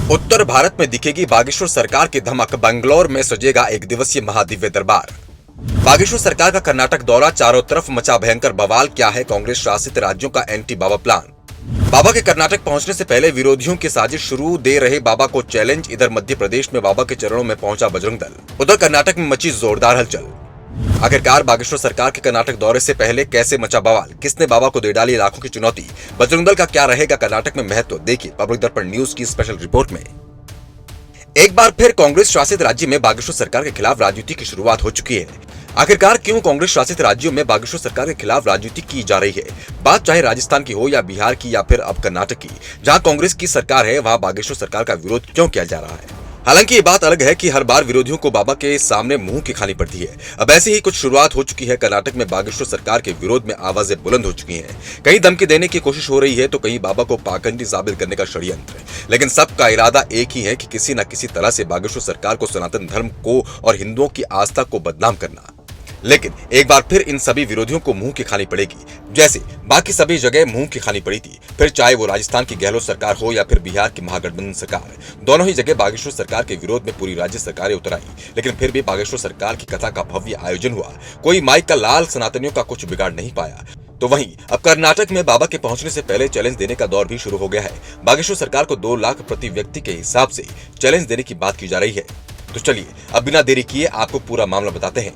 उत्तर भारत में दिखेगी बागेश्वर सरकार की धमक, बंगलौर में सजेगा एक दिवसीय महादिव्य दरबार। बागेश्वर सरकार का कर्नाटक दौरा, चारों तरफ मचा भयंकर बवाल। क्या है कांग्रेस शासित राज्यों का एंटी बाबा प्लान? बाबा के कर्नाटक पहुंचने से पहले विरोधियों की साजिश शुरू, दे रहे बाबा को चैलेंज। इधर मध्य प्रदेश में बाबा के चरणों में पहुंचा बजरंग दल, उधर कर्नाटक में मची जोरदार हलचल। आखिरकार बागेश्वर सरकार के कर्नाटक दौरे से पहले कैसे मचा बवाल, किसने बाबा को दे डाली लाखों की चुनौती, बजरंग दल का क्या रहेगा कर्नाटक में महत्व, देखिए पब्लिक दर्पण न्यूज की स्पेशल रिपोर्ट में। एक बार फिर कांग्रेस शासित राज्य में बागेश्वर सरकार के खिलाफ राजनीति की शुरुआत हो चुकी है। आखिरकार क्यों कांग्रेस शासित राज्यों में बागेश्वर सरकार के खिलाफ राजनीति की जा रही है? बात चाहे राजस्थान की हो या बिहार की या फिर अब कर्नाटक की, जहां कांग्रेस की सरकार है, वहां बागेश्वर सरकार का विरोध क्यों किया जा रहा है? हालांकि ये बात अलग है कि हर बार विरोधियों को बाबा के सामने मुंह की खानी पड़ती है। अब ऐसी ही कुछ शुरुआत हो चुकी है। कर्नाटक में बागेश्वर सरकार के विरोध में आवाजें बुलंद हो चुकी हैं। कहीं धमकी देने की कोशिश हो रही है तो कहीं बाबा को पाखंडी साबित करने का षड्यंत्र। लेकिन सबका इरादा एक ही है कि किसी न किसी तरह से बागेश्वर सरकार को, सनातन धर्म को और हिंदुओं की आस्था को बदनाम करना। लेकिन एक बार फिर इन सभी विरोधियों को मुंह की खानी पड़ेगी, जैसे बाकी सभी जगह मुंह की खानी पड़ी थी। फिर चाहे वो राजस्थान की गहलोत सरकार हो या फिर बिहार की महागठबंधन सरकार, दोनों ही जगह बागेश्वर सरकार के विरोध में पूरी राज्य सरकारें उतर आई। लेकिन फिर भी बागेश्वर सरकार की कथा का भव्य आयोजन हुआ। कोई माइक का लाल सनातनियों का कुछ बिगाड़ नहीं पाया। तो वहीं अब कर्नाटक में बाबा के पहुंचने से पहले चैलेंज देने का दौर भी शुरू हो गया है। बागेश्वर सरकार को 2 लाख प्रति व्यक्ति के हिसाब से चैलेंज देने की बात की जा रही है। तो चलिए अब बिना देरी किए आपको पूरा मामला बताते हैं।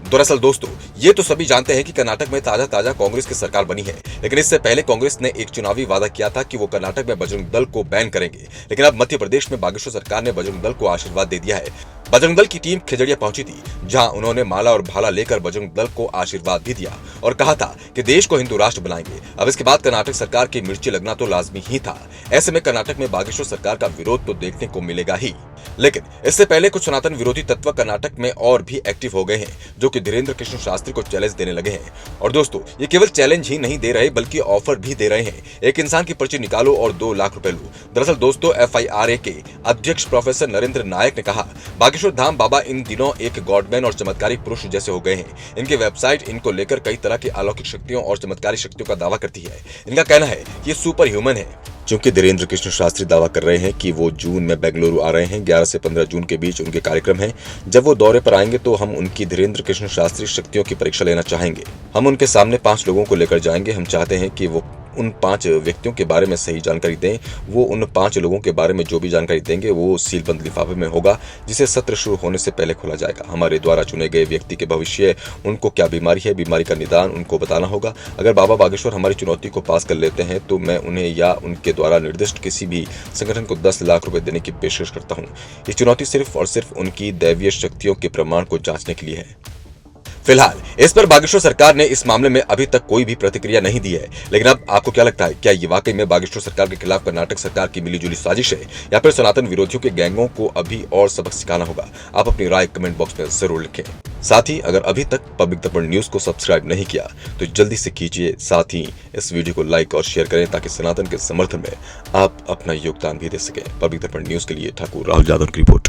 दरअसल दोस्तों, ये तो सभी जानते हैं कि कर्नाटक में ताजा कांग्रेस की सरकार बनी है। लेकिन इससे पहले कांग्रेस ने एक चुनावी वादा किया था कि वो कर्नाटक में बजरंग दल को बैन करेंगे। लेकिन अब मध्य प्रदेश में बागेश्वर सरकार ने बजरंग दल को आशीर्वाद दे दिया है। बजरंग दल की टीम खिजड़िया पहुंची थी, जहां उन्होंने माला और भाला लेकर बजरंग दल को आशीर्वाद भी दिया और कहा था कि देश को हिंदू राष्ट्र बनाएंगे। अब इसके बाद कर्नाटक सरकार की मिर्ची लगना तो लाजमी ही था। ऐसे में कर्नाटक में बागेश्वर सरकार का विरोध तो देखने को मिलेगा ही। लेकिन इससे पहले कुछ सनातन विरोधी तत्व कर्नाटक में और भी एक्टिव हो गए हैं, जो कि धीरेन्द्र कृष्ण शास्त्री को चैलेंज देने लगे हैं। और दोस्तों, ये केवल चैलेंज ही नहीं दे रहे बल्कि ऑफर भी दे रहे हैं। एक इंसान की पर्ची निकालो और 2 लाख रुपए लो। दरअसल दोस्तों, FIRA के अध्यक्ष प्रोफेसर नरेंद्र नायक ने कहा, बागेश्वर धाम बाबा इन दिनों एक गॉडमैन और चमत्कारी पुरुष जैसे हो गए हैं। इनकी वेबसाइट इनको लेकर कई तरह की अलौकिक शक्तियों और चमत्कारी शक्तियों का दावा करती है। इनका कहना है कि ये सुपर ह्यूमन है। चूंकि धीरेन्द्र कृष्ण शास्त्री दावा कर रहे हैं कि वो जून में बेंगलुरु आ रहे हैं, 11 से 15 जून के बीच उनके कार्यक्रम हैं। जब वो दौरे पर आएंगे तो हम उनकी धीरेन्द्र कृष्ण शास्त्री शक्तियों की परीक्षा लेना चाहेंगे। हम उनके सामने 5 लोगों को लेकर जाएंगे। हम चाहते हैं कि वो उन 5 व्यक्तियों के बारे में सही जानकारी दें। वो उन 5 लोगों के बारे में जो भी जानकारी देंगे वो सीलबंद लिफाफे में होगा, जिसे सत्र शुरू होने से पहले खोला जाएगा। हमारे द्वारा चुने गए व्यक्ति के भविष्य, उनको क्या बीमारी है, बीमारी का निदान उनको बताना होगा। अगर बाबा बागेश्वर हमारी चुनौती को पास कर लेते हैं तो मैं उन्हें या उनके द्वारा निर्दिष्ट किसी भी संगठन को 10 लाख रुपए देने की पेशकश करता हूँ। ये चुनौती सिर्फ और सिर्फ उनकी दैवीय शक्तियों के प्रमाण को जांचने के लिए है। फिलहाल इस पर बागेश्वर सरकार ने इस मामले में अभी तक कोई भी प्रतिक्रिया नहीं दी है। लेकिन अब आपको क्या लगता है, क्या ये वाकई में बागेश्वर सरकार के खिलाफ कर्नाटक सरकार की मिलीजुली साजिश है या फिर सनातन विरोधियों के गैंगों को अभी और सबक सिखाना होगा? आप अपनी राय कमेंट बॉक्स में जरूर लिखें। साथ ही अगर अभी तक पब्लिक दर्पण न्यूज को सब्सक्राइब नहीं किया तो जल्दी से कीजिए। साथ ही इस वीडियो को लाइक और शेयर करें ताकि सनातन के समर्थन में आप अपना योगदान भी दे सकें। पब्लिक दर्पण न्यूज के लिए ठाकुर राहुल यादव की रिपोर्ट।